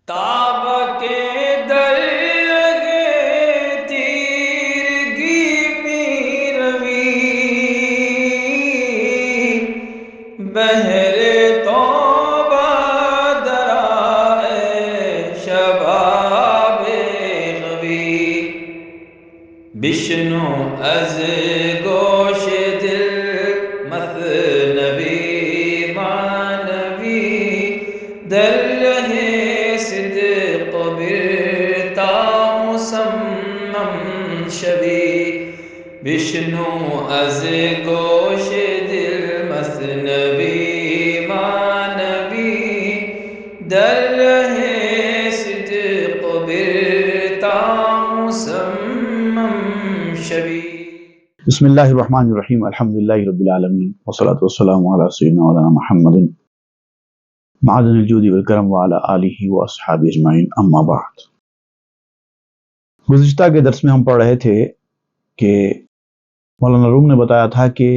تاب کے درگے تیرگی پیروی بہر توبہ درائے شباب غوی بشنو از گوش دل مثنوی مانوی در رہے صدق برتا مسمم شوی بشنو از گوش دل مثنوی مانوی در رہے صدق برتا مسمم شوی۔ بسم اللہ الرحمن الرحیم، الحمدللہ رب العالمین، والصلاة والسلام علی سیدنا مولانا محمد معدن الجود والکرم وعلی آلہ واصحابہ اجمعین، اما بعد۔ گزشتہ کے درس میں ہم پڑھ رہے تھے کہ مولانا روم نے بتایا تھا کہ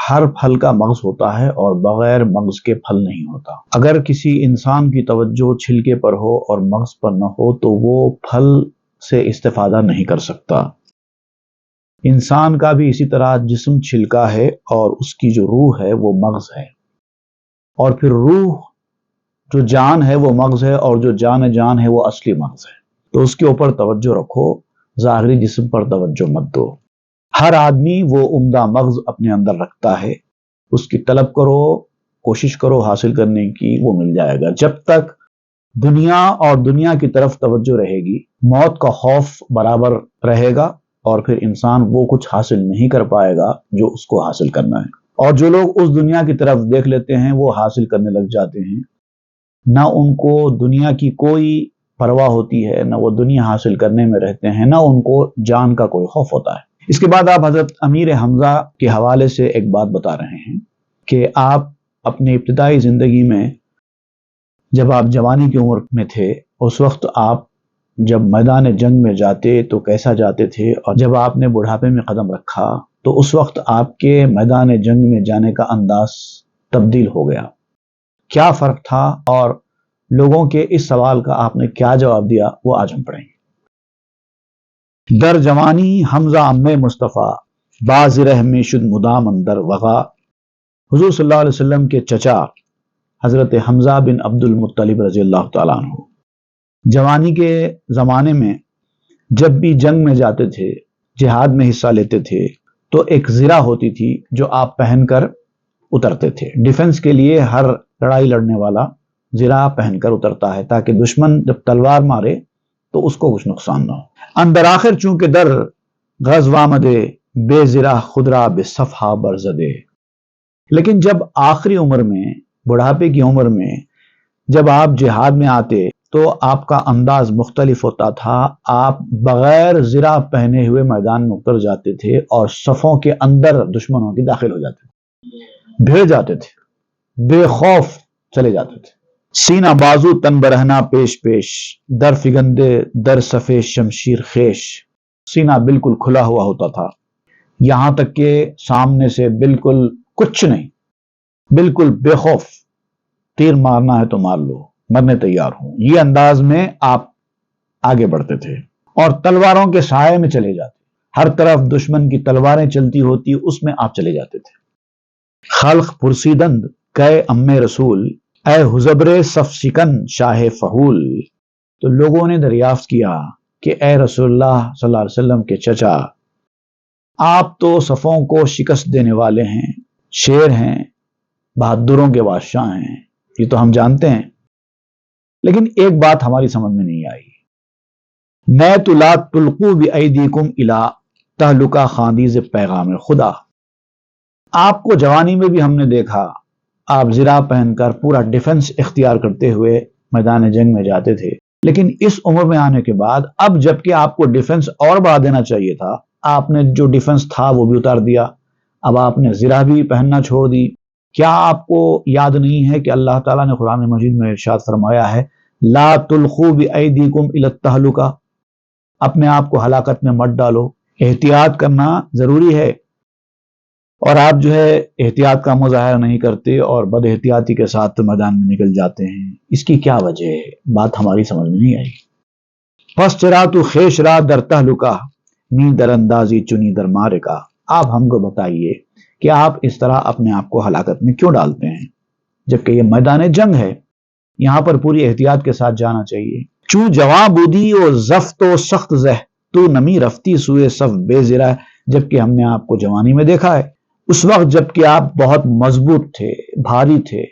ہر پھل کا مغز ہوتا ہے اور بغیر مغز کے پھل نہیں ہوتا۔ اگر کسی انسان کی توجہ چھلکے پر ہو اور مغز پر نہ ہو تو وہ پھل سے استفادہ نہیں کر سکتا۔ انسان کا بھی اسی طرح جسم چھلکا ہے اور اس کی جو روح ہے وہ مغز ہے، اور پھر روح جو جان ہے وہ مغز ہے، اور جو جان ہے وہ اصلی مغز ہے۔ تو اس کے اوپر توجہ رکھو، ظاہری جسم پر توجہ مت دو۔ ہر آدمی وہ عمدہ مغز اپنے اندر رکھتا ہے، اس کی طلب کرو، کوشش کرو حاصل کرنے کی، وہ مل جائے گا۔ جب تک دنیا اور دنیا کی طرف توجہ رہے گی، موت کا خوف برابر رہے گا، اور پھر انسان وہ کچھ حاصل نہیں کر پائے گا جو اس کو حاصل کرنا ہے۔ اور جو لوگ اس دنیا کی طرف دیکھ لیتے ہیں وہ حاصل کرنے لگ جاتے ہیں، نہ ان کو دنیا کی کوئی پرواہ ہوتی ہے، نہ وہ دنیا حاصل کرنے میں رہتے ہیں، نہ ان کو جان کا کوئی خوف ہوتا ہے۔ اس کے بعد آپ حضرت امیر حمزہ کے حوالے سے ایک بات بتا رہے ہیں کہ آپ اپنی ابتدائی زندگی میں جب آپ جوانی کی عمر میں تھے، اس وقت آپ جب میدان جنگ میں جاتے تو کیسا جاتے تھے، اور جب آپ نے بڑھاپے میں قدم رکھا تو اس وقت آپ کے میدان جنگ میں جانے کا انداز تبدیل ہو گیا۔ کیا فرق تھا، اور لوگوں کے اس سوال کا آپ نے کیا جواب دیا، وہ آج ہم پڑھیں گے۔ در جوانی حمزہ عمِ مصطفیٰ، باز رہ میں شد مدام اندر وغا۔ حضور صلی اللہ علیہ وسلم کے چچا حضرت حمزہ بن عبد المطلب رضی اللہ تعالیٰ عنہ جوانی کے زمانے میں جب بھی جنگ میں جاتے تھے، جہاد میں حصہ لیتے تھے، تو ایک زرہ ہوتی تھی جو آپ پہن کر اترتے تھے۔ ڈیفنس کے لیے ہر لڑائی لڑنے والا زرہ پہن کر اترتا ہے تاکہ دشمن جب تلوار مارے تو اس کو کچھ نقصان نہ ہو۔ اندر آخر چونکہ در غزو آمدے، بے زرہ خدرا بے صفحہ برزدے۔ لیکن جب آخری عمر میں، بڑھاپے کی عمر میں جب آپ جہاد میں آتے تو آپ کا انداز مختلف ہوتا تھا۔ آپ بغیر زرہ پہنے ہوئے میدان میں اتر جاتے تھے اور صفوں کے اندر دشمنوں کے داخل ہو جاتے تھے، بھیڑ جاتے تھے، بے خوف چلے جاتے تھے۔ سینہ بازو تن برہنا پیش پیش، در فگندے در صفے شمشیر خیش۔ سینہ بالکل کھلا ہوا ہوتا تھا، یہاں تک کہ سامنے سے بالکل کچھ نہیں، بالکل بے خوف، تیر مارنا ہے تو مار لو، مرنے تیار ہوں، یہ انداز میں آپ آگے بڑھتے تھے اور تلواروں کے سائے میں چلے جاتے۔ ہر طرف دشمن کی تلواریں چلتی ہوتی، اس میں آپ چلے جاتے تھے۔ خلق پرسیدند کہ ام رسول، اے حزبر صف شکن شاہ فہول۔ تو لوگوں نے دریافت کیا کہ اے رسول اللہ صلی اللہ علیہ وسلم کے چچا، آپ تو صفوں کو شکست دینے والے ہیں، شیر ہیں، بہادروں کے بادشاہ ہیں، یہ تو ہم جانتے ہیں، لیکن ایک بات ہماری سمجھ میں نہیں آئی۔ نیت لا تلقوا بایدیکم الی تہلکہ خاندیز پیغام خدا۔ آپ کو جوانی میں بھی ہم نے دیکھا، آپ زرہ پہن کر پورا ڈیفنس اختیار کرتے ہوئے میدان جنگ میں جاتے تھے، لیکن اس عمر میں آنے کے بعد اب جبکہ آپ کو ڈیفنس اور بڑھا دینا چاہیے تھا، آپ نے جو ڈیفنس تھا وہ بھی اتار دیا، اب آپ نے زرہ بھی پہننا چھوڑ دی۔ کیا آپ کو یاد نہیں ہے کہ اللہ تعالیٰ نے قرآن مجید میں ارشاد فرمایا ہے لا تلقوا بایدیکم الی التہلکہ، اپنے آپ کو ہلاکت میں مت ڈالو، احتیاط کرنا ضروری ہے۔ اور آپ جو ہے احتیاط کا مظاہرہ نہیں کرتے اور بد احتیاطی کے ساتھ میدان میں نکل جاتے ہیں، اس کی کیا وجہ ہے؟ بات ہماری سمجھ میں نہیں آئی۔ پس چرا تو خیش را در تہلکہ می در اندازی چنی در مارکہ، آپ ہم کو بتائیے کہ آپ اس طرح اپنے آپ کو ہلاکت میں کیوں ڈالتے ہیں جبکہ یہ میدان جنگ ہے، یہاں پر پوری احتیاط کے ساتھ جانا چاہیے۔ چوں جواں بودی و زفت و سخت زہ تو نمی رفتی سوئے صف بے زرہ، جبکہ ہم نے آپ کو جوانی میں دیکھا ہے، اس وقت جبکہ آپ بہت مضبوط تھے، بھاری تھے،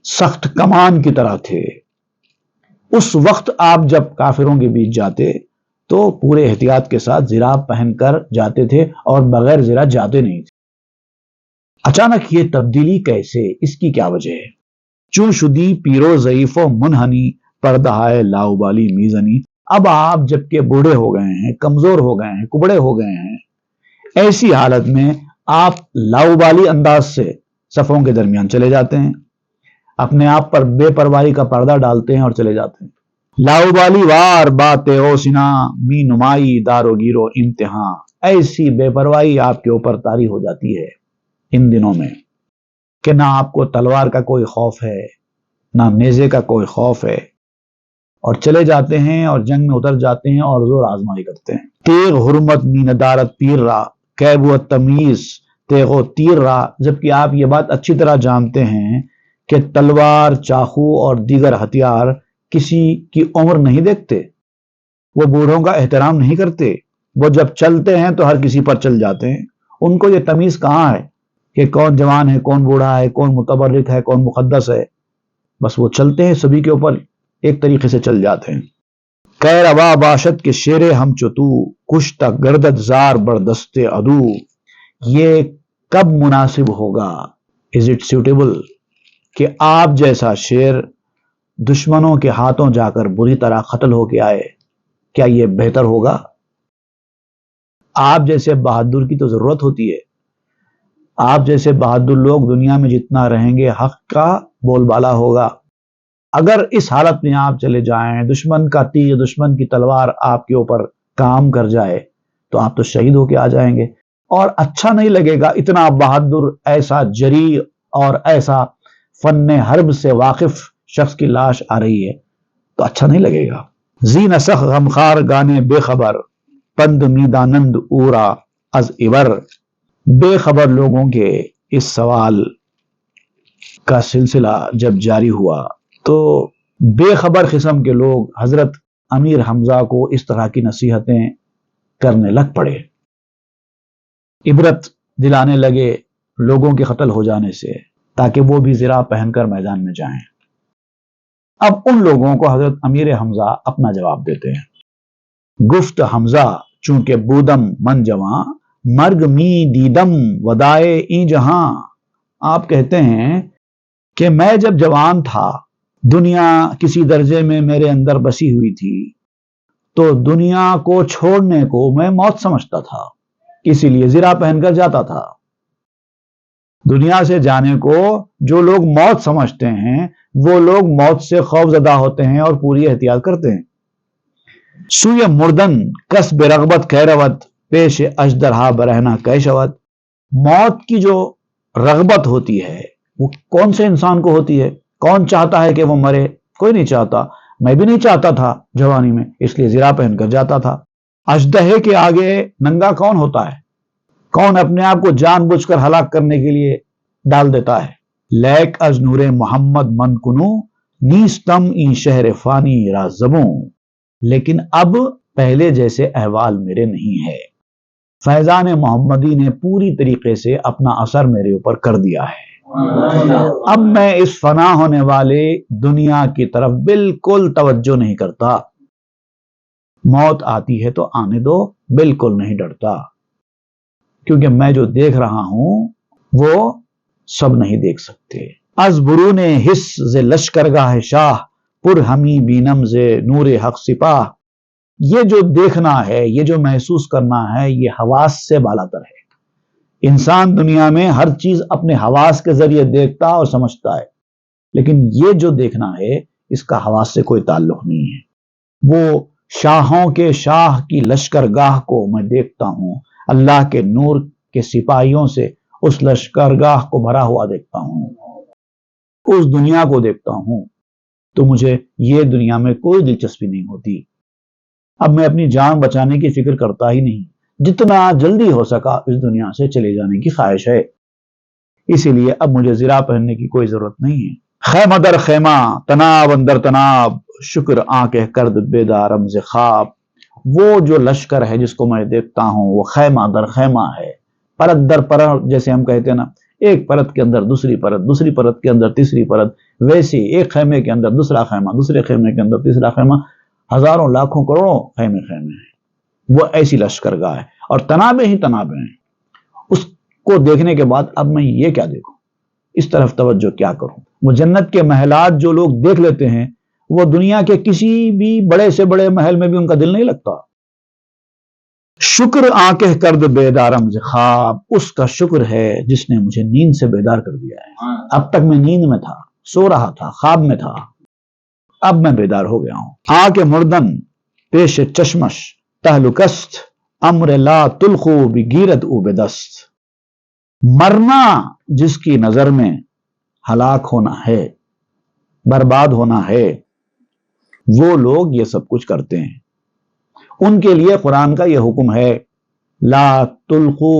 سخت کمان کی طرح تھے، اس وقت آپ جب کافروں کے بیچ جاتے تو پورے احتیاط کے ساتھ زرہ پہن کر جاتے تھے اور بغیر زرہ جاتے نہیں تھے۔ اچانک یہ تبدیلی کیسے؟ اس کی کیا وجہ ہے؟ چون شدی پیرو ضعیف و منحنی پردہائے لاؤبالی میزنی، اب آپ جبکہ بوڑھے ہو گئے ہیں، کمزور ہو گئے ہیں، کبڑے ہو گئے ہیں، ایسی حالت میں آپ لاؤبالی انداز سے صفوں کے درمیان چلے جاتے ہیں، اپنے آپ پر بے پرواہی کا پردہ ڈالتے ہیں اور چلے جاتے ہیں۔ لاؤبالی وار بات اوسنا می نمائی دارو گیرو امتحان، ایسی بے پرواہی آپ کے اوپر طاری ہو جاتی ہے ان دنوں میں کہ نہ آپ کو تلوار کا کوئی خوف ہے، نہ نیزے کا کوئی خوف ہے، اور چلے جاتے ہیں اور جنگ میں اتر جاتے ہیں اور زور آزمائی کرتے ہیں۔ تیغ حرمت می ندارت پیر را کیب و تمیز تیغ و تیر را، جبکہ آپ یہ بات اچھی طرح جانتے ہیں کہ تلوار، چاقو اور دیگر ہتھیار کسی کی عمر نہیں دیکھتے، وہ بوڑھوں کا احترام نہیں کرتے، وہ جب چلتے ہیں تو ہر کسی پر چل جاتے ہیں، ان کو یہ تمیز کہاں ہے کہ کون جوان ہے، کون بوڑھا ہے، کون متبرک ہے، کون مقدس ہے، بس وہ چلتے ہیں، سبھی کے اوپر ایک طریقے سے چل جاتے ہیں۔ خیر ابا باشد کے شیر ہم چتو کشتہ گردد زار بردست عدو، یہ کب مناسب ہوگا، از اٹ سیوٹیبل، کہ آپ جیسا شیر دشمنوں کے ہاتھوں جا کر بری طرح قتل ہو کے آئے، کیا یہ بہتر ہوگا؟ آپ جیسے بہادر کی تو ضرورت ہوتی ہے، آپ جیسے بہادر لوگ دنیا میں جتنا رہیں گے حق کا بول بالا ہوگا۔ اگر اس حالت میں آپ چلے جائیں، دشمن کا تیر، دشمن کی تلوار آپ کے اوپر کام کر جائے تو آپ تو شہید ہو کے آ جائیں گے، اور اچھا نہیں لگے گا۔ اتنا بہادر، ایسا جری اور ایسا فن حرب سے واقف شخص کی لاش آ رہی ہے تو اچھا نہیں لگے گا۔ زی نسخ غمخار گانے بے خبر پند میدانند اورا از ایور، بے خبر لوگوں کے اس سوال کا سلسلہ جب جاری ہوا تو بے خبر قسم کے لوگ حضرت امیر حمزہ کو اس طرح کی نصیحتیں کرنے لگ پڑے، عبرت دلانے لگے لوگوں کے قتل ہو جانے سے تاکہ وہ بھی زرہ پہن کر میدان میں جائیں۔ اب ان لوگوں کو حضرت امیر حمزہ اپنا جواب دیتے ہیں۔ گفت حمزہ چونکہ بودم من جواں مرگ می دیدم ودائے ای جہاں، آپ کہتے ہیں کہ میں جب جوان تھا، دنیا کسی درجے میں میرے اندر بسی ہوئی تھی، تو دنیا کو چھوڑنے کو میں موت سمجھتا تھا، اسی لیے زرہ پہن کر جاتا تھا۔ دنیا سے جانے کو جو لوگ موت سمجھتے ہیں وہ لوگ موت سے خوف زدہ ہوتے ہیں اور پوری احتیاط کرتے ہیں۔ سوئے مردن کس بے رغبت کہروت پیش اژدرہا برہنہ کیشوت، موت کی جو رغبت ہوتی ہے وہ کون سے انسان کو ہوتی ہے؟ کون چاہتا ہے کہ وہ مرے؟ کوئی نہیں چاہتا، میں بھی نہیں چاہتا تھا جوانی میں، اس لیے زرہ پہن کر جاتا تھا۔ اژدہے کے آگے ننگا کون ہوتا ہے؟ کون اپنے آپ کو جان بوجھ کر ہلاک کرنے کے لیے ڈال دیتا ہے؟ لیک از نور محمد من کنو نیستم این شہر فانی را زبوں، لیکن اب پہلے جیسے احوال میرے نہیں ہے، فیضان محمدی نے پوری طریقے سے اپنا اثر میرے اوپر کر دیا ہے، اب میں اس فنا ہونے والے دنیا کی طرف بالکل توجہ نہیں کرتا، موت آتی ہے تو آنے دو، بالکل نہیں ڈرتا، کیونکہ میں جو دیکھ رہا ہوں وہ سب نہیں دیکھ سکتے۔ از برون حس ز لشکرگاہ شاہ پر ہمی بینم ز نور حق سپاہ، یہ جو دیکھنا ہے، یہ جو محسوس کرنا ہے، یہ حواس سے بالاتر ہے۔ انسان دنیا میں ہر چیز اپنے حواس کے ذریعے دیکھتا اور سمجھتا ہے، لیکن یہ جو دیکھنا ہے اس کا حواس سے کوئی تعلق نہیں ہے۔ وہ شاہوں کے شاہ کی لشکرگاہ کو میں دیکھتا ہوں، اللہ کے نور کے سپاہیوں سے اس لشکرگاہ کو بھرا ہوا دیکھتا ہوں، اس دنیا کو دیکھتا ہوں، تو مجھے یہ دنیا میں کوئی دلچسپی نہیں ہوتی۔ اب میں اپنی جان بچانے کی فکر کرتا ہی نہیں، جتنا جلدی ہو سکا اس دنیا سے چلے جانے کی خواہش ہے، اسی لیے اب مجھے زرہ پہننے کی کوئی ضرورت نہیں ہے۔ خیمہ در خیمہ، تناب اندر تناب، شکر آنکھ کرد بیدار رمز خواب۔ وہ جو لشکر ہے جس کو میں دیکھتا ہوں وہ خیمہ در خیمہ ہے، پرت در پرت، جیسے ہم کہتے ہیں نا، ایک پرت کے اندر دوسری پرت، دوسری پرت کے اندر تیسری پرت، ویسی ایک خیمے کے اندر دوسرا خیمہ، دوسرے خیمے کے اندر تیسرا خیمہ، ہزاروں لاکھوں کروڑوں خیمے ہیں، وہ ایسی لشکرگاہ ہے، اور تنابیں ہی تنابیں ہیں۔ اس کو دیکھنے کے بعد اب میں یہ کیا دیکھوں، اس طرف توجہ کیا کروں؟ وہ جنت کے محلات جو لوگ دیکھ لیتے ہیں، وہ دنیا کے کسی بھی بڑے سے بڑے محل میں بھی ان کا دل نہیں لگتا۔ شکر آنکھ کرد بیدارم ز خواب، اس کا شکر ہے جس نے مجھے نیند سے بیدار کر دیا ہے۔ اب تک میں نیند میں تھا، سو رہا تھا، خواب میں تھا، اب میں بیدار ہو گیا ہوں۔ آنکھ مردن پیش چشمش تہلکست، امر لا تلخو بگیرت او بدست۔ مرنا جس کی نظر میں ہلاک ہونا ہے، برباد ہونا ہے، وہ لوگ یہ سب کچھ کرتے ہیں۔ ان کے لیے قرآن کا یہ حکم ہے، لا تلقو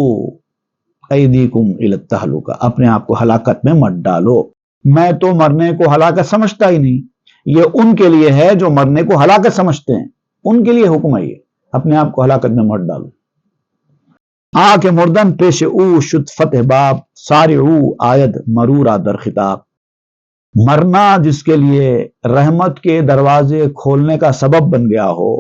ایدیکم الی التہلکہ، اپنے آپ کو ہلاکت میں مت ڈالو۔ میں تو مرنے کو ہلاکت سمجھتا ہی نہیں، یہ ان کے لیے ہے جو مرنے کو ہلاکت سمجھتے ہیں، ان کے لیے حکم ہے یہ، اپنے آپ کو ہلاکت میں مت ڈالو۔ آنکھ مردن پیش او شد فتح باب، سارعو آید مرورا در خطاب۔ مرنا جس کے لیے رحمت کے دروازے کھولنے کا سبب بن گیا ہو،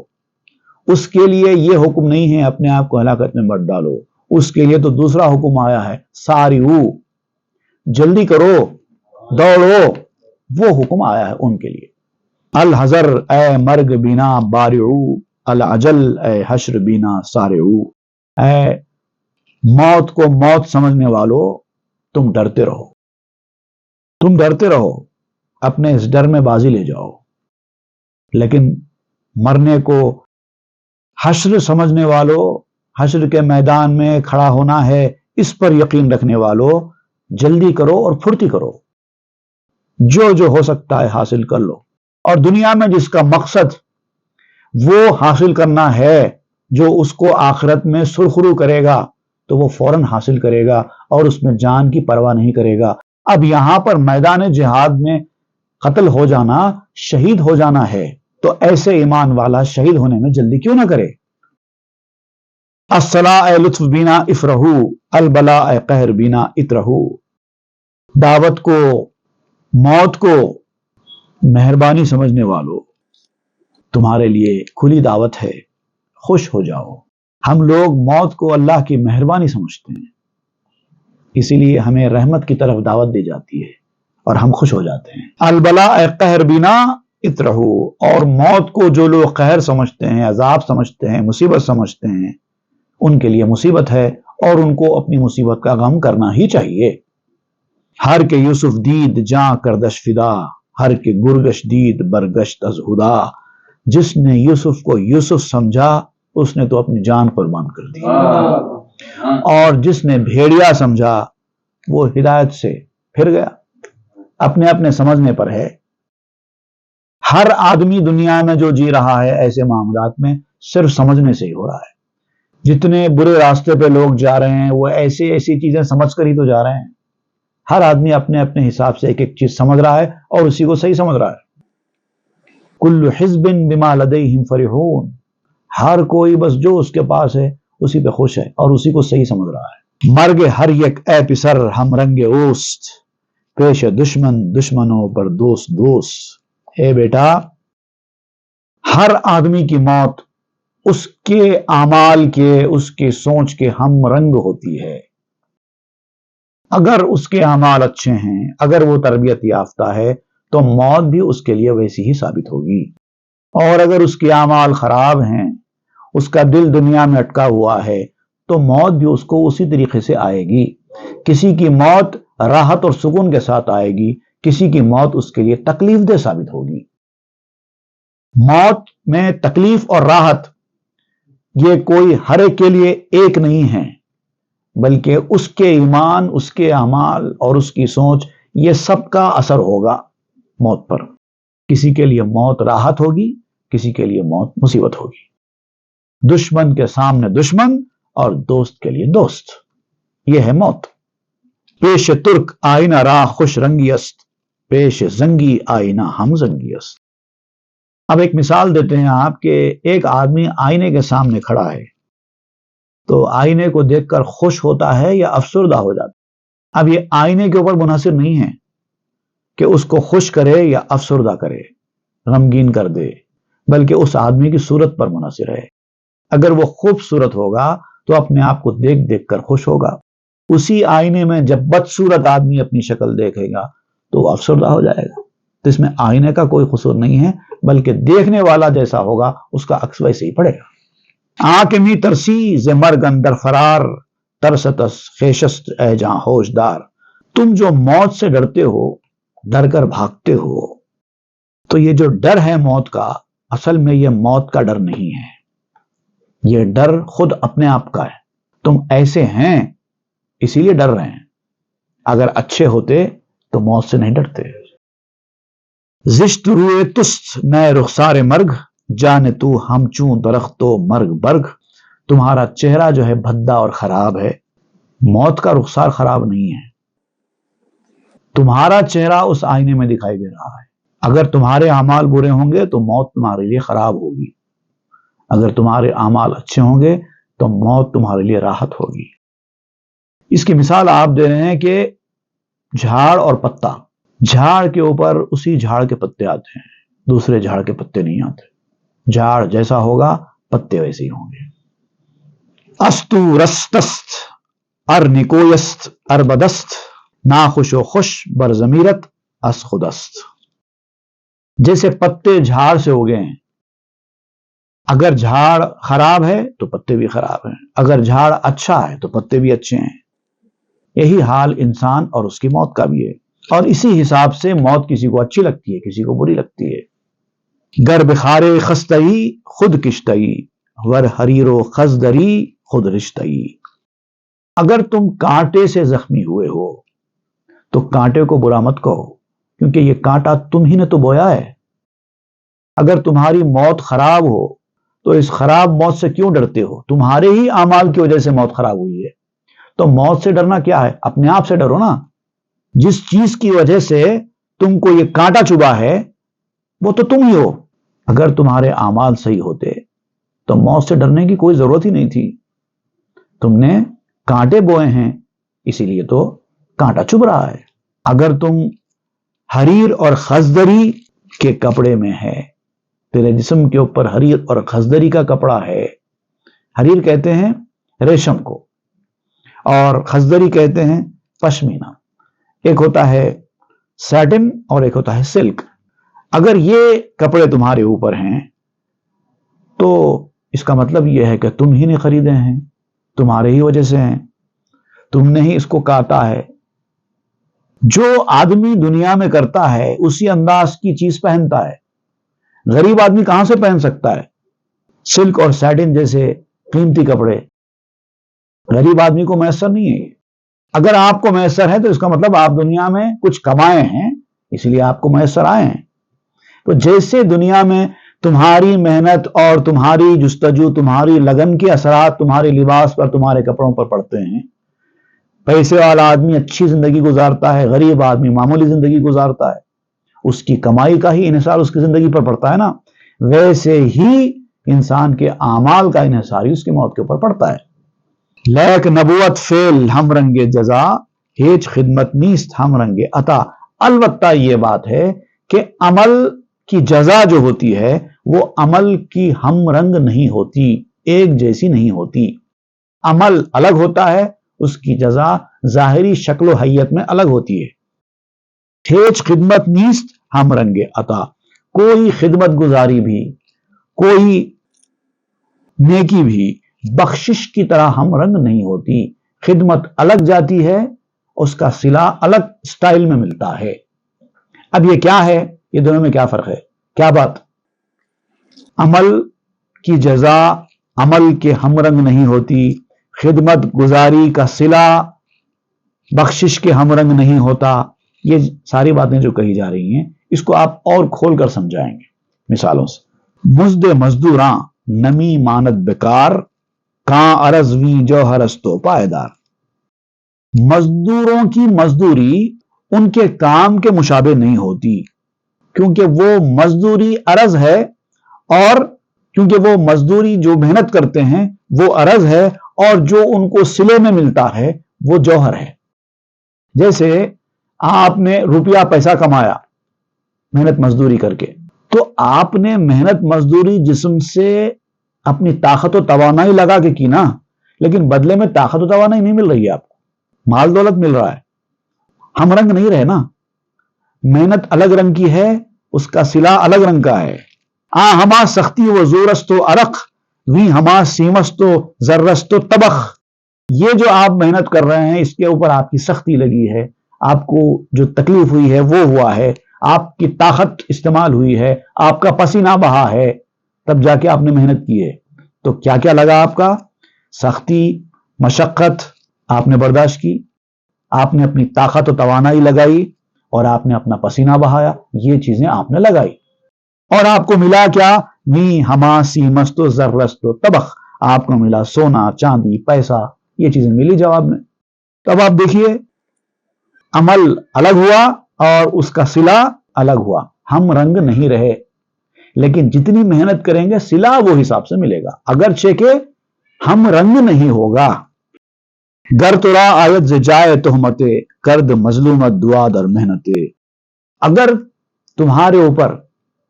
اس کے لیے یہ حکم نہیں ہے اپنے آپ کو ہلاکت میں مت ڈالو، اس کے لیے تو دوسرا حکم آیا ہے، سارعو، جلدی کرو، دوڑو، وہ حکم آیا ہے ان کے لیے۔ الحذر اے مرگ بینا بارعو، العجل اے حشر بینا سارعو۔ اے موت کو موت سمجھنے والو، تم ڈرتے رہو، تم ڈرتے رہو، اپنے اس ڈر میں بازی لے جاؤ، لیکن مرنے کو حشر سمجھنے والو، حشر کے میدان میں کھڑا ہونا ہے، اس پر یقین رکھنے والو، جلدی کرو اور پھرتی کرو، جو ہو سکتا ہے حاصل کر لو، اور دنیا میں جس کا مقصد وہ حاصل کرنا ہے، جو اس کو آخرت میں سرخرو کرے گا تو وہ فوراً حاصل کرے گا اور اس میں جان کی پرواہ نہیں کرے گا۔ اب یہاں پر میدان جہاد میں قتل ہو جانا، شہید ہو جانا ہے، تو ایسے ایمان والا شہید ہونے میں جلدی کیوں نہ کرے؟ الصلاء اے لطف بینا افرہو، البلاء اے قہر بینا اترہو۔ دعوت کو، موت کو مہربانی سمجھنے والو، تمہارے لیے کھلی دعوت ہے، خوش ہو جاؤ۔ ہم لوگ موت کو اللہ کی مہربانی سمجھتے ہیں، اسی لیے ہمیں رحمت کی طرف دعوت دی جاتی ہے اور ہم خوش ہو جاتے ہیں۔ البلاء اے قہر بینا اترہو، اور موت کو جو لوگ قہر سمجھتے ہیں، عذاب سمجھتے ہیں، مصیبت سمجھتے ہیں، ان کے لیے مصیبت ہے اور ان کو اپنی مصیبت کا غم کرنا ہی چاہیے۔ ہر کے یوسف دید جاں کردش فدا، ہر کے گرگش دید برگشت از ہدا۔ جس نے یوسف کو یوسف سمجھا، اس نے تو اپنی جان قربان کر دی، اور جس نے بھیڑیا سمجھا وہ ہدایت سے پھر گیا، اپنے اپنے سمجھنے پر ہے۔ ہر آدمی دنیا میں جو جی رہا ہے ایسے معاملات میں صرف سمجھنے سے ہی ہو رہا ہے۔ جتنے برے راستے پہ لوگ جا رہے ہیں وہ ایسی چیزیں سمجھ کر ہی تو جا رہے ہیں۔ ہر آدمی اپنے اپنے حساب سے ایک ایک چیز سمجھ رہا ہے اور اسی کو صحیح سمجھ رہا ہے۔ کل حزب بما لدیہم فرحون، ہر کوئی بس جو اس کے پاس ہے اسی پہ خوش ہے اور اسی کو صحیح سمجھ رہا ہے۔ مرگ ہر یک اے پسر ہم رنگ اوست، پیش دشمن دشمنوں پر دوست دوست۔ اے بیٹا، ہر آدمی کی موت اس کے اعمال کے، اس کے سوچ کے ہم رنگ ہوتی ہے۔ اگر اس کے اعمال اچھے ہیں، اگر وہ تربیت یافتہ ہے تو موت بھی اس کے لیے ویسی ہی ثابت ہوگی، اور اگر اس کے اعمال خراب ہیں، اس کا دل دنیا میں اٹکا ہوا ہے، تو موت بھی اس کو اسی طریقے سے آئے گی۔ کسی کی موت راحت اور سکون کے ساتھ آئے گی، کسی کی موت اس کے لیے تکلیف دہ ثابت ہوگی۔ موت میں تکلیف اور راحت یہ کوئی ہر ایک کے لیے ایک نہیں ہے۔ بلکہ اس کے ایمان، اس کے اعمال اور اس کی سوچ، یہ سب کا اثر ہوگا موت پر۔ کسی کے لیے موت راحت ہوگی، کسی کے لیے موت مصیبت ہوگی۔ دشمن کے سامنے دشمن اور دوست کے لیے دوست، یہ ہے موت۔ پیش ترک آئینہ راہ خوش رنگی است، پیش زنگی آئینہ ہم زنگی است۔ اب ایک مثال دیتے ہیں آپ کہ ایک آدمی آئینے کے سامنے کھڑا ہے تو آئینے کو دیکھ کر خوش ہوتا ہے یا افسردہ ہو جاتا ہے؟ اب یہ آئینے کے اوپر منحصر نہیں ہے کہ اس کو خوش کرے یا افسردہ کرے، غمگین کر دے، بلکہ اس آدمی کی صورت پر منحصر ہے۔ اگر وہ خوبصورت ہوگا تو اپنے آپ کو دیکھ دیکھ کر خوش ہوگا، اسی آئینے میں جب بدصورت آدمی اپنی شکل دیکھے گا تو وہ افسردہ ہو جائے گا۔ تو اس میں آئینے کا کوئی قصور نہیں ہے، بلکہ دیکھنے والا جیسا ہوگا اس کا عکس ویسے ہی پڑے گا۔ آنکھ می ترسی ز مرگ اندر فرار، ترستس خیشست اے جاں ہوشدار۔ تم جو موت سے ڈرتے ہو، ڈر کر بھاگتے ہو، تو یہ جو ڈر ہے موت کا، اصل میں یہ موت کا ڈر نہیں ہے، یہ ڈر خود اپنے آپ کا ہے۔ تم ایسے ہیں اسی لیے ڈر رہے ہیں، اگر اچھے ہوتے تو موت سے نہیں ڈرتے۔ زشت روئے تست نئے رخسار مرگ، جان تو ہم چون درختو مرگ برگ۔ تمہارا چہرہ جو ہے بھدا اور خراب ہے، موت کا رخسار خراب نہیں ہے۔ تمہارا چہرہ اس آئینے میں دکھائی دے رہا ہے۔ اگر تمہارے اعمال برے ہوں گے تو موت تمہارے لیے خراب ہوگی، اگر تمہارے اعمال اچھے ہوں گے تو موت تمہارے لیے راحت ہوگی۔ اس کی مثال آپ دے رہے ہیں کہ جھاڑ اور پتا، جھاڑ کے اوپر اسی جھاڑ کے پتے آتے ہیں، دوسرے جھاڑ کے پتے نہیں آتے۔ جھاڑ جیسا ہوگا پتے ویسے ہی ہوں گے۔ استو رستست ار نکویست ار بدست، ناخوش و خوش بر ضمیرت اس خودست۔ جیسے پتے جھاڑ سے اگے ہیں، اگر جھاڑ خراب ہے تو پتے بھی خراب ہیں، اگر جھاڑ اچھا ہے تو پتے بھی اچھے ہیں۔ یہی حال انسان اور اس کی موت کا بھی ہے، اور اسی حساب سے موت کسی کو اچھی لگتی ہے، کسی کو بری لگتی ہے۔ گر بخار خستئی خود کشتئی، ور حریر و خزدری خود رشتئی۔ اگر تم کانٹے سے زخمی ہوئے ہو تو کانٹے کو برا مت کہو، کیونکہ یہ کانٹا تم ہی نے تو بویا ہے۔ اگر تمہاری موت خراب ہو تو اس خراب موت سے کیوں ڈرتے ہو؟ تمہارے ہی اعمال کی وجہ سے موت خراب ہوئی ہے، تو موت سے ڈرنا کیا ہے؟ اپنے آپ سے ڈرو نا۔ جس چیز کی وجہ سے تم کو یہ کانٹا چبھا ہے وہ تو تم ہی ہو۔ اگر تمہارے اعمال صحیح ہوتے تو موت سے ڈرنے کی کوئی ضرورت ہی نہیں تھی۔ تم نے کانٹے بوئے ہیں، اسی لیے تو کانٹا چبھ رہا ہے۔ اگر تم حریر اور خزدری کے کپڑے میں ہے، تیرے جسم کے اوپر حریر اور خزدری کا کپڑا ہے، حریر کہتے ہیں ریشم کو اور خزدری کہتے ہیں پشمینہ، ایک ہوتا ہے سیٹن اور ایک ہوتا ہے سلک۔ اگر یہ کپڑے تمہارے اوپر ہیں تو اس کا مطلب یہ ہے کہ تم ہی نے خریدے ہیں، تمہارے ہی وجہ سے ہیں، تم نے ہی اس کو کاٹا ہے۔ جو آدمی دنیا میں کرتا ہے اسی انداز کی چیز پہنتا ہے۔ غریب آدمی کہاں سے پہن سکتا ہے سلک اور سیٹن جیسے قیمتی کپڑے؟ غریب آدمی کو میسر نہیں ہے۔ اگر آپ کو میسر ہے تو اس کا مطلب آپ دنیا میں کچھ کمائے ہیں، اس لیے آپ کو میسر آئے ہیں۔ تو جیسے دنیا میں تمہاری محنت اور تمہاری جستجو، تمہاری لگن کے اثرات تمہارے لباس پر، تمہارے کپڑوں پر پڑتے ہیں، پیسے والا آدمی اچھی زندگی گزارتا ہے، غریب آدمی معمولی زندگی گزارتا ہے، اس کی کمائی کا ہی انحصار اس کی زندگی پر پڑتا ہے نا، ویسے ہی انسان کے اعمال کا انحصار ہی اس کی موت کے اوپر پڑتا ہے۔ لیک نبوت فیل ہم رنگ جزا، ہیچ خدمت نیست ہم رنگ عطا۔ البتہ یہ بات ہے کہ عمل کی جزا جو ہوتی ہے وہ عمل کی ہم رنگ نہیں ہوتی، ایک جیسی نہیں ہوتی۔ عمل الگ ہوتا ہے، اس کی جزا ظاہری شکل و حیت میں الگ ہوتی ہے۔ ہیچ خدمت نیست ہم رنگ عطا، کوئی خدمت گزاری بھی، کوئی نیکی بھی بخشش کی طرح ہم رنگ نہیں ہوتی۔ خدمت الگ جاتی ہے، اس کا صلہ الگ سٹائل میں ملتا ہے۔ اب یہ کیا ہے؟ یہ دونوں میں کیا فرق ہے؟ کیا بات؟ عمل کی جزا عمل کے ہم رنگ نہیں ہوتی، خدمت گزاری کا صلہ بخشش کے ہم رنگ نہیں ہوتا. یہ ساری باتیں جو کہی جا رہی ہیں اس کو آپ اور کھول کر سمجھائیں گے مثالوں سے. مزد مزدوراں نمی ماند بیکار کاں عرض وی جوہرستو پائیدار. مزدوروں کی مزدوری ان کے کام کے مشابہ نہیں ہوتی کیونکہ وہ مزدوری عرض ہے، اور کیونکہ وہ مزدوری جو محنت کرتے ہیں وہ عرض ہے، اور جو ان کو صلے میں ملتا ہے وہ جوہر ہے. جیسے آپ نے روپیہ پیسہ کمایا محنت مزدوری کر کے، تو آپ نے محنت مزدوری جسم سے اپنی طاقت و توانائی لگا کے کی نا، لیکن بدلے میں طاقت و توانائی نہیں مل رہی ہے، آپ کو مال دولت مل رہا ہے. ہم رنگ نہیں رہے نا. محنت الگ رنگ کی ہے، اس کا صلہ الگ رنگ کا ہے. ہما سختی و زورستو عرق وی ہما سیمستو ذرستو طبخ. یہ جو آپ محنت کر رہے ہیں اس کے اوپر آپ کی سختی لگی ہے، آپ کو جو تکلیف ہوئی ہے وہ ہوا ہے، آپ کی طاقت استعمال ہوئی ہے، آپ کا پسینہ بہا ہے، تب جا کے آپ نے محنت کی ہے. تو کیا کیا لگا؟ آپ کا سختی، مشقت آپ نے برداشت کی، آپ نے اپنی طاقت و توانائی لگائی، اور آپ نے اپنا پسینہ بہایا. یہ چیزیں آپ نے لگائی، اور آپ کو ملا کیا؟ وی ہما سیمستو زرستو طبخ. آپ کو ملا سونا، چاندی، پیسہ، یہ چیزیں ملی جواب میں. تب آپ دیکھیے عمل الگ ہوا اور اس کا صلہ الگ ہوا. ہم رنگ نہیں رہے، لیکن جتنی محنت کریں گے صلہ وہ حساب سے ملے گا، اگرچہ کہ ہم رنگ نہیں ہوگا. گر ترا آیت ز جائے تہمتے کرد مظلومت دعا در محنتے. اگر تمہارے اوپر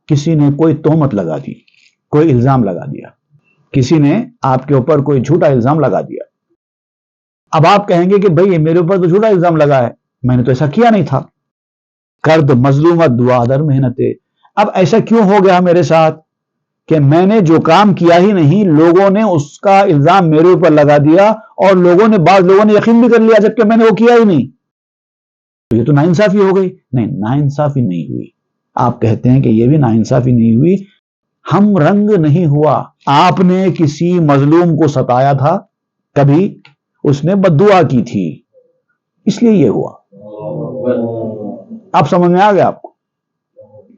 کسی نے کوئی تہمت لگا دی، کوئی الزام لگا دیا، کسی نے آپ کے اوپر کوئی جھوٹا الزام لگا دیا، اب آپ کہیں گے کہ بھئی میرے اوپر تو جھوٹا الزام لگا ہے، میں نے تو ایسا کیا نہیں تھا. کرد مظلومت دعا در محنتے. اب ایسا کیوں ہو گیا میرے ساتھ کہ میں نے جو کام کیا ہی نہیں، لوگوں نے اس کا الزام میرے اوپر لگا دیا، اور بعض لوگوں نے یقین بھی کر لیا جبکہ میں نے وہ کیا ہی نہیں. تو یہ تو ناانصافی ہو گئی. نہیں، ناانصافی نہیں ہوئی. آپ کہتے ہیں کہ یہ بھی ناانصافی نہیں ہوئی. ہم رنگ نہیں ہوا. آپ نے کسی مظلوم کو ستایا تھا، کبھی اس نے بد دعا کی تھی، اس لیے یہ ہوا. آپ سمجھ میں آ گیا آپ کو؟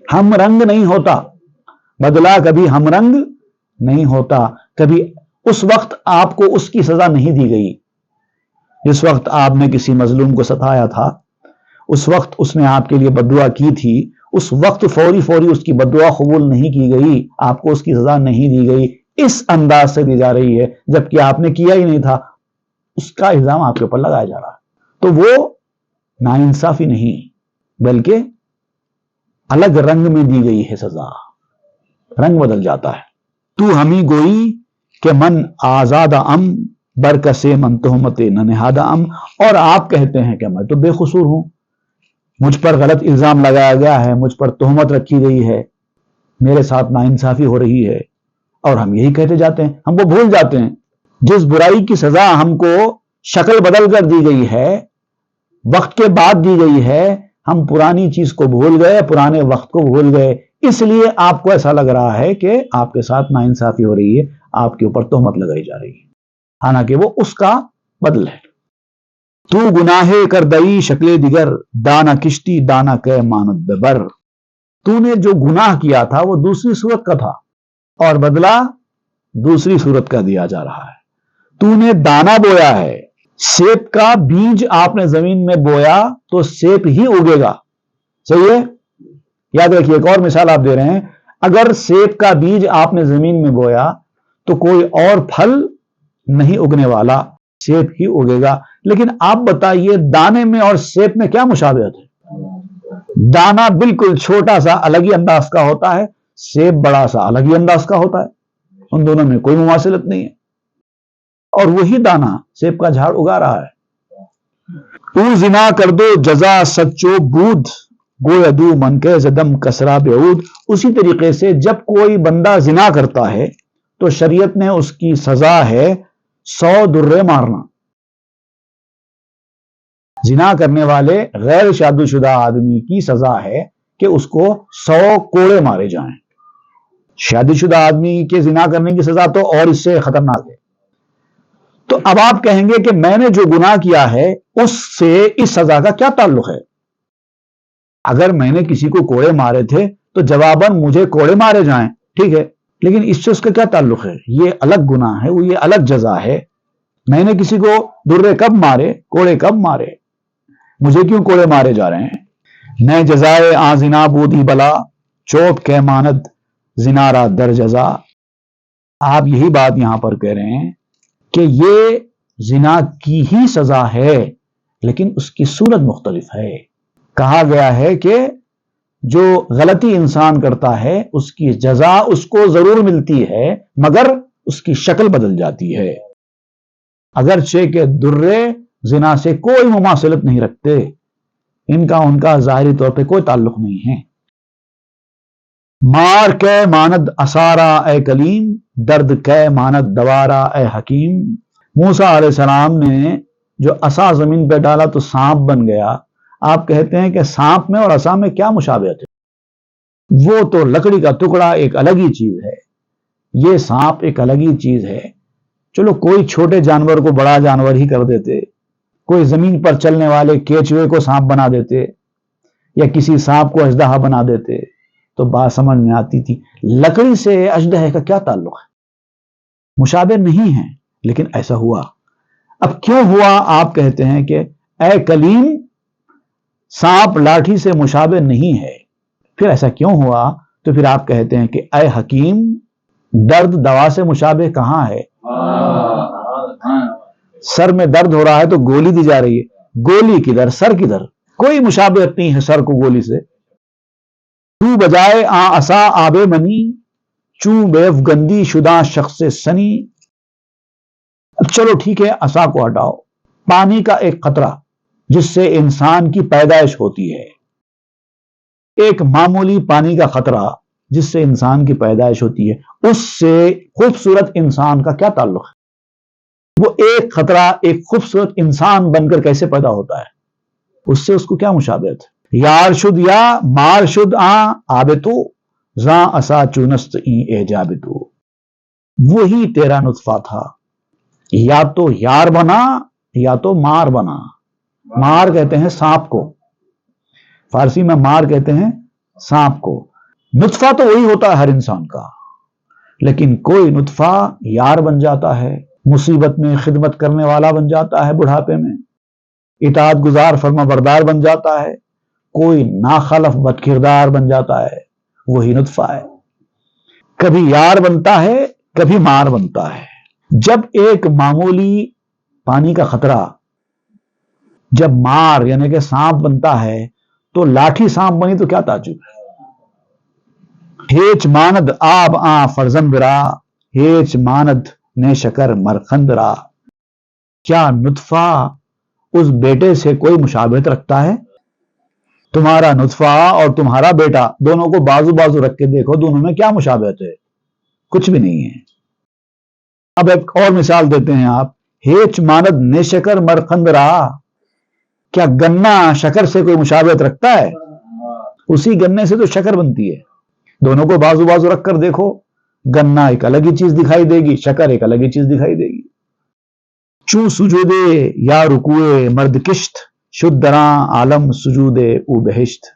ہم رنگ نہیں ہوتا، بدلا کبھی ہم رنگ نہیں ہوتا. کبھی اس وقت آپ کو اس کی سزا نہیں دی گئی جس وقت آپ نے کسی مظلوم کو ستایا تھا، اس وقت اس نے آپ کے لیے بددعا کی تھی، اس وقت فوری اس کی بددعا قبول نہیں کی گئی، آپ کو اس کی سزا نہیں دی گئی. اس انداز سے دی جا رہی ہے جبکہ آپ نے کیا ہی نہیں تھا، اس کا الزام آپ کے اوپر لگایا جا رہا ہے. تو وہ ناانصافی نہیں بلکہ الگ رنگ میں دی گئی ہے سزا. رنگ بدل جاتا ہے. تو ہمیں گوئی کہ من آزاد ام برکسے من تہمت نہ نہادہ ام. اور آپ کہتے ہیں کہ میں تو بے قصور ہوں، مجھ پر غلط الزام لگایا گیا ہے، مجھ پر تہمت رکھی گئی ہے، میرے ساتھ ناانصافی ہو رہی ہے، اور ہم یہی کہتے جاتے ہیں. ہم وہ بھول جاتے ہیں جس برائی کی سزا ہم کو شکل بدل کر دی گئی ہے، وقت کے بعد دی گئی ہے، ہم پرانی چیز کو بھول گئے، پرانے وقت کو بھول گئے. اس لیے آپ کو ایسا لگ رہا ہے کہ آپ کے ساتھ ناانصافی ہو رہی ہے، آپ کے اوپر تہمت لگائی جا رہی ہے، حالانکہ وہ اس کا بدل ہے. تو گناہے کر دئی شکل دیگر دانا کشتی دانا کہ ماند ببر. تو نے جو گناہ کیا تھا وہ دوسری صورت کا تھا، اور بدلہ دوسری صورت کا دیا جا رہا ہے. تو نے دانا بویا ہے، سیب کا بیج آپ نے زمین میں بویا تو سیب ہی اگے گا. صحیح ہے؟ یاد رکھیے ایک اور مثال آپ دے رہے ہیں. اگر سیب کا بیج آپ نے زمین میں بویا تو کوئی اور پھل نہیں اگنے والا، سیب ہی اگے گا. لیکن آپ بتائیے دانے میں اور سیب میں کیا مشابہت ہے؟ دانا بالکل چھوٹا سا الگ ہی انداز کا ہوتا ہے، سیب بڑا سا الگ ہی انداز کا ہوتا ہے، ان دونوں میں کوئی مماثلت نہیں ہے، اور وہی دانا سیب کا جھاڑ اگا رہا ہے. او زنا کر دو جزا سچو بود گویا دو من کے زدم کسرا بیعود. اسی طریقے سے جب کوئی بندہ زنا کرتا ہے تو شریعت نے اس کی سزا ہے 100 درے مارنا. زنا کرنے والے غیر شادی شدہ آدمی کی سزا ہے کہ اس کو 100 کوڑے مارے جائیں. شادی شدہ آدمی کے زنا کرنے کی سزا تو اور اس سے خطرناک ہے. تو اب آپ کہیں گے کہ میں نے جو گناہ کیا ہے اس سے اس سزا کا کیا تعلق ہے؟ اگر میں نے کسی کو کوڑے مارے تھے تو جواباً مجھے کوڑے مارے جائیں، ٹھیک ہے، لیکن اس سے اس کا کیا تعلق ہے؟ یہ الگ گناہ ہے، وہ یہ الگ جزا ہے۔ میں نے کسی کو درے کب مارے، کوڑے کب مارے، مجھے کیوں کوڑے مارے جا رہے ہیں؟ میں جزائے آ زنا بودھی بلا، چوب کے ماند زنارا در جزا۔ آپ یہی بات یہاں پر کہہ رہے ہیں کہ یہ زنا کی ہی سزا ہے، لیکن اس کی صورت مختلف ہے۔ کہا گیا ہے کہ جو غلطی انسان کرتا ہے اس کی جزا اس کو ضرور ملتی ہے، مگر اس کی شکل بدل جاتی ہے۔ اگرچہ کہ درے زنا سے کوئی مماثلت نہیں رکھتے، ان کا ظاہری طور پہ کوئی تعلق نہیں ہے۔ مار کے ماند اسارا اے کلیم، درد کے ماند دوارا اے حکیم۔ موسیٰ علیہ السلام نے جو عصا زمین پہ ڈالا تو سانپ بن گیا۔ آپ کہتے ہیں کہ سانپ میں اور عصا میں کیا مشابہت ہے؟ وہ تو لکڑی کا ٹکڑا ایک الگ ہی چیز ہے، یہ سانپ ایک الگ ہی چیز ہے۔ چلو کوئی چھوٹے جانور کو بڑا جانور ہی کر دیتے، کوئی زمین پر چلنے والے کیچوے کو سانپ بنا دیتے، یا کسی سانپ کو اژدہا بنا دیتے تو بات سمجھ میں آتی تھی۔ لکڑی سے اژدہے کا کیا تعلق ہے؟ مشابہ نہیں ہے، لیکن ایسا ہوا۔ اب کیوں ہوا؟ آپ کہتے ہیں کہ اے کلیم سانپ لاٹھی سے مشابہ نہیں ہے، پھر ایسا کیوں ہوا؟ تو پھر آپ کہتے ہیں کہ اے حکیم درد دوا سے مشابہ کہاں ہے؟ سر میں درد ہو رہا ہے تو گولی دی جا رہی ہے، گولی کدھر، سر کدھر؟ کوئی مشابہت نہیں ہے سر کو گولی سے۔ تو بجائے آ عصا آب منی، چوں بیف گندی شدہ شخص سنی۔ اب چلو ٹھیک ہے، عصا کو ہٹاؤ، پانی کا ایک قطرہ جس سے انسان کی پیدائش ہوتی ہے، ایک معمولی پانی کا قطرہ جس سے انسان کی پیدائش ہوتی ہے، اس سے خوبصورت انسان کا کیا تعلق ہے؟ وہ ایک قطرہ ایک خوبصورت انسان بن کر کیسے پیدا ہوتا ہے؟ اس سے اس کو کیا مشابہت ہے؟ یار شد یا مار شد آب تو زاں عصا چونست ایجاب تو۔ وہی تیرا نطفہ تھا، یا تو یار بنا یا تو مار بنا۔ مار کہتے ہیں سانپ کو، فارسی میں مار کہتے ہیں سانپ کو۔ نطفہ تو وہی ہوتا ہے ہر انسان کا، لیکن کوئی نطفہ یار بن جاتا ہے، مصیبت میں خدمت کرنے والا بن جاتا ہے، بڑھاپے میں اطاعت گزار فرما بردار بن جاتا ہے، کوئی ناخلف بد کردار بن جاتا ہے، وہی نطفہ ہے۔ کبھی یار بنتا ہے، کبھی مار بنتا ہے۔ جب ایک معمولی پانی کا قطرہ جب مار یعنی کہ سانپ بنتا ہے تو لاٹھی سانپ بنی تو کیا تعجب ہے؟ ہیچ ماند آب فرزن برا، ہیچ ماند نے شکر مرخند را۔ کیا نطفہ اس بیٹے سے کوئی مشابہت رکھتا ہے؟ تمہارا نطفہ اور تمہارا بیٹا دونوں کو بازو بازو رکھ کے دیکھو، دونوں میں کیا مشابہت ہے؟ کچھ بھی نہیں ہے۔ اب ایک اور مثال دیتے ہیں آپ، ہیچ ماند نے شکر مرخند را۔ کیا گنا شکر سے کوئی مشابہت رکھتا ہے؟ اسی گنے سے تو شکر بنتی ہے۔ دونوں کو بازو بازو رکھ کر دیکھو، گنا ایک الگ ہی چیز دکھائی دے گی، شکر ایک الگ ہی چیز دکھائی دے گی۔ چوں سجودے یا رکوع مرد کشت، شد دراں عالم سجودے او بہشت۔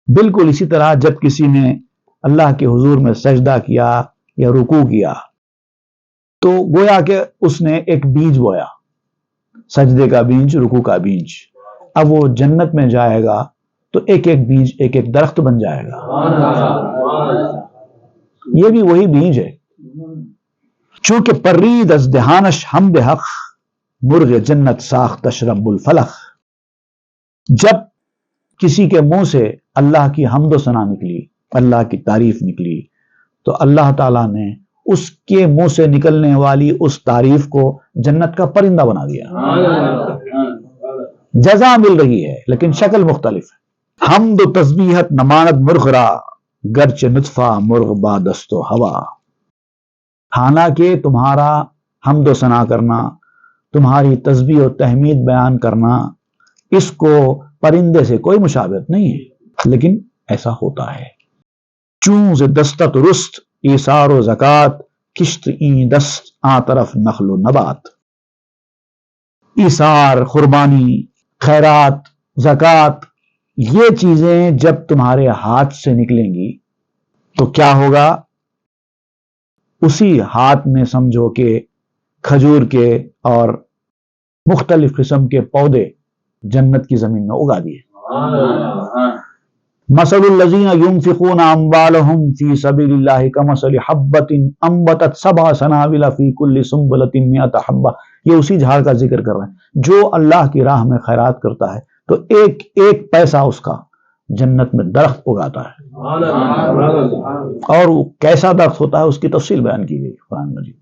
بالکل اسی طرح جب کسی نے اللہ کے حضور میں سجدہ کیا یا رکوع کیا تو گویا کہ اس نے ایک بیج بویا، سجدے کا بیج، رکوع کا بیج۔ اب وہ جنت میں جائے گا تو ایک ایک بیج ایک ایک درخت بن جائے گا۔ یہ بھی وہی بیج ہے۔ چونکہ پرید از دہانش حمد حق، مرغ جنت ساختش رب الفلق۔ جب کسی کے منہ سے اللہ کی حمد و ثنا نکلی، اللہ کی تعریف نکلی، تو اللہ تعالیٰ نے اس کے منہ سے نکلنے والی اس تعریف کو جنت کا پرندہ بنا دیا۔ جزا مل رہی ہے لیکن شکل مختلف ہے۔ حمد و تسبیحت نماند مرغ را، گرچہ نطفہ مرغ با دست و ہوا۔ حالانکہ تمہارا حمد و ثنا کرنا، تمہاری تسبیح و تحمید بیان کرنا، اس کو پرندے سے کوئی مشابہت نہیں ہے، لیکن ایسا ہوتا ہے۔ چوں ز دستت رست ایثار و زکات، کشت این دست آ طرف نخل و نبات۔ ایثار، قربانی، خیرات، زکوٰۃ، یہ چیزیں جب تمہارے ہاتھ سے نکلیں گی تو کیا ہوگا؟ اسی ہاتھ میں سمجھو کہ کھجور کے اور مختلف قسم کے پودے جنت کی زمین میں اگا دیے۔ مثل الذین ينفقون اموالهم فی سبیل اللہ کمثل حبۃ انبتت سبع سنابل فی کل سنبلۃ مئۃ حبۃ، یہ اسی جھاڑ کا ذکر کر رہے ہیں جو اللہ کی راہ میں خیرات کرتا ہے تو ایک ایک پیسہ اس کا جنت میں درخت اگاتا ہے، اور وہ کیسا درخت ہوتا ہے اس کی تفصیل بیان کی گئی قرآن مجید۔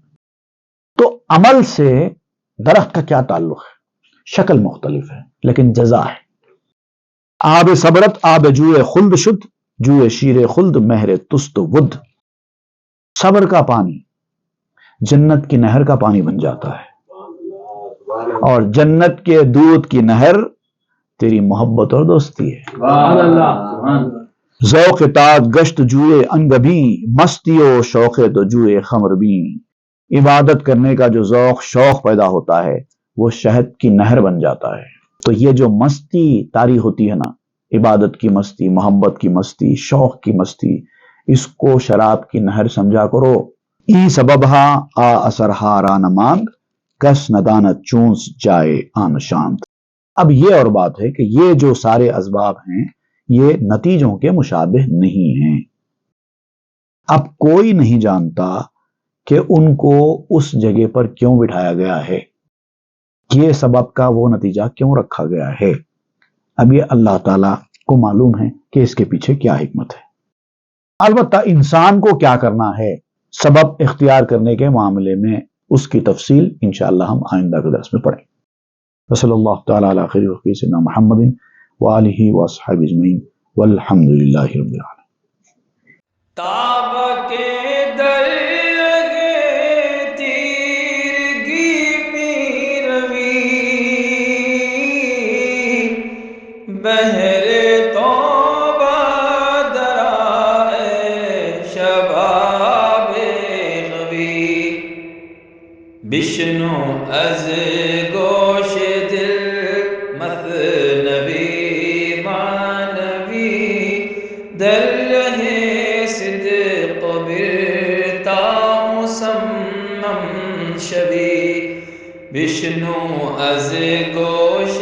تو عمل سے درخت کا کیا تعلق ہے؟ شکل مختلف ہے لیکن جزا ہے۔ آب صبرت آب جوئے خلد شد، جوئے شیر خلد مہر تست ود۔ صبر کا پانی جنت کی نہر کا پانی بن جاتا ہے، اور جنت کے دودھ کی نہر تیری محبت اور دوستی ہے۔ ذوق تاج گشت جوئے انگبی، مستی و شوق تو جوئے خمر بھی۔ عبادت کرنے کا جو ذوق شوق پیدا ہوتا ہے وہ شہد کی نہر بن جاتا ہے۔ تو یہ جو مستی طاری ہوتی ہے نا، عبادت کی مستی، محبت کی مستی، شوق کی مستی، اس کو شراب کی نہر سمجھا کرو۔ ای سببہا آ اثرہا را نماند، کس ندانت چونس جائے آن شانت۔ اب یہ اور بات ہے کہ یہ جو سارے اسباب ہیں یہ نتیجوں کے مشابہ نہیں ہیں۔ اب کوئی نہیں جانتا کہ ان کو اس جگہ پر کیوں بٹھایا گیا ہے، یہ سبب کا وہ نتیجہ کیوں رکھا گیا ہے۔ اب یہ اللہ تعالیٰ کو معلوم ہے کہ اس کے پیچھے کیا حکمت ہے۔ البتہ انسان کو کیا کرنا ہے سبب اختیار کرنے کے معاملے میں، اس کی تفصیل انشاءاللہ ہم آئندہ کے درس میں پڑھیں۔ صلی اللہ تعالیٰ علی خیر خلقہ سیدنا محمد وآلہ واصحابہ اجمعین والحمد للہ رب العالمین۔ تاب کے در لگے تیرگی میں روی، بہر توبہ درائے شباب غوی، بشنو از گوش دل مثنوی معنوی، در لہے صدق برتا مسمم شوی، بشنو از گوش